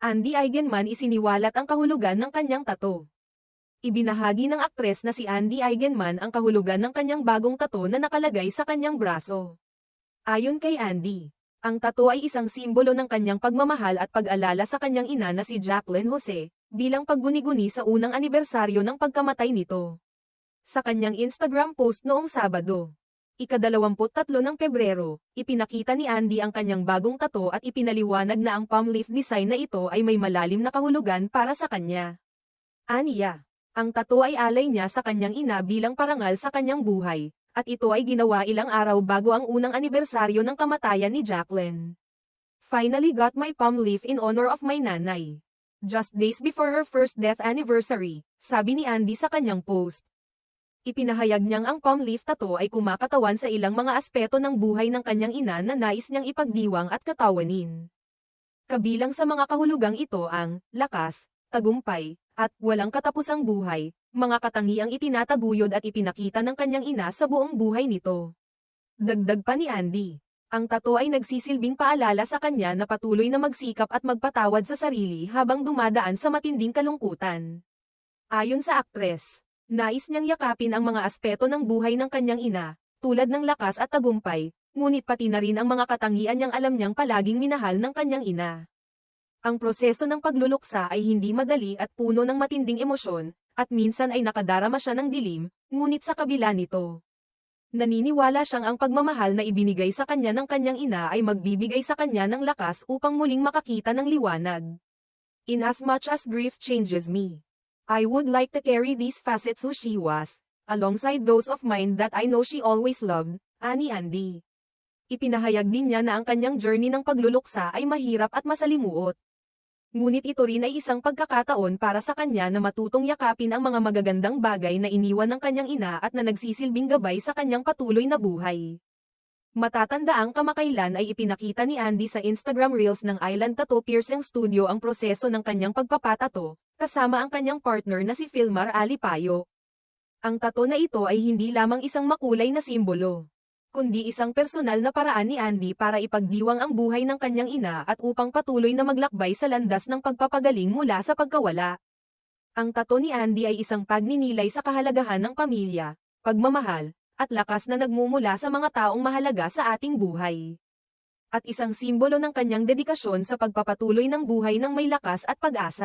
Andy Eigenman isiniwalat ang kahulugan ng kanyang tato. Ibinahagi ng aktres na si Andy Eigenman ang kahulugan ng kanyang bagong tato na nakalagay sa kanyang braso. Ayon kay Andy, ang tato ay isang simbolo ng kanyang pagmamahal at pag-alala sa kanyang ina na si Jacqueline Jose, bilang pagguni-guni sa unang anibersaryo ng pagkamatay nito. Sa kanyang Instagram post noong Sabado, ika-23 ng Pebrero, ipinakita ni Andy ang kanyang bagong tato at ipinaliwanag na ang palm leaf design na ito ay may malalim na kahulugan para sa kanya. Aniya, ang tato ay alay niya sa kanyang ina bilang parangal sa kanyang buhay, at ito ay ginawa ilang araw bago ang unang anibersaryo ng kamatayan ni Jacqueline. Finally got my palm leaf in honor of my nanay. Just days before her first death anniversary, sabi ni Andy sa kanyang post. Ipinahayag niyang ang palm leaf tattoo ay kumakatawan sa ilang mga aspeto ng buhay ng kanyang ina na nais niyang ipagdiwang at katawanin. Kabilang sa mga kahulugang ito ang lakas, tagumpay, at walang katapusang buhay, mga katangiang itinataguyod at ipinakita ng kanyang ina sa buong buhay nito. Dagdag pa ni Andy, ang tattoo ay nagsisilbing paalala sa kanya na patuloy na magsikap at magpatawad sa sarili habang dumadaan sa matinding kalungkutan. Ayon sa aktres, nais niyang yakapin ang mga aspeto ng buhay ng kanyang ina, tulad ng lakas at tagumpay, ngunit pati na rin ang mga katangian niyang alam niyang palaging minahal ng kanyang ina. Ang proseso ng pagluluksa ay hindi madali at puno ng matinding emosyon, at minsan ay nakadarama siya ng dilim, ngunit sa kabila nito, naniniwala siyang ang pagmamahal na ibinigay sa kanya ng kanyang ina ay magbibigay sa kanya ng lakas upang muling makakita ng liwanag. Inasmuch as grief changes me, I would like to carry these facets who she was, alongside those of mine that I know she always loved, ani Andy. Ipinahayag din niya na ang kanyang journey ng pagluluksa ay mahirap at masalimuot. Ngunit ito rin ay isang pagkakataon para sa kanya na matutong yakapin ang mga magagandang bagay na iniwan ng kanyang ina at na nagsisilbing gabay sa kanyang patuloy na buhay. Matatandaang kamakailan ay ipinakita ni Andy sa Instagram Reels ng Island Tattoo Piercing Studio ang proseso ng kanyang pagpapatato, kasama ang kanyang partner na si Filmar Alipayo. Ang tato na ito ay hindi lamang isang makulay na simbolo, kundi isang personal na paraan ni Andy para ipagdiwang ang buhay ng kanyang ina at upang patuloy na maglakbay sa landas ng pagpapagaling mula sa pagkawala. Ang tato ni Andy ay isang pagninilay sa kahalagahan ng pamilya, pagmamahal, at lakas na nagmumula sa mga taong mahalaga sa ating buhay. At isang simbolo ng kanyang dedikasyon sa pagpapatuloy ng buhay ng may lakas at pag-asa.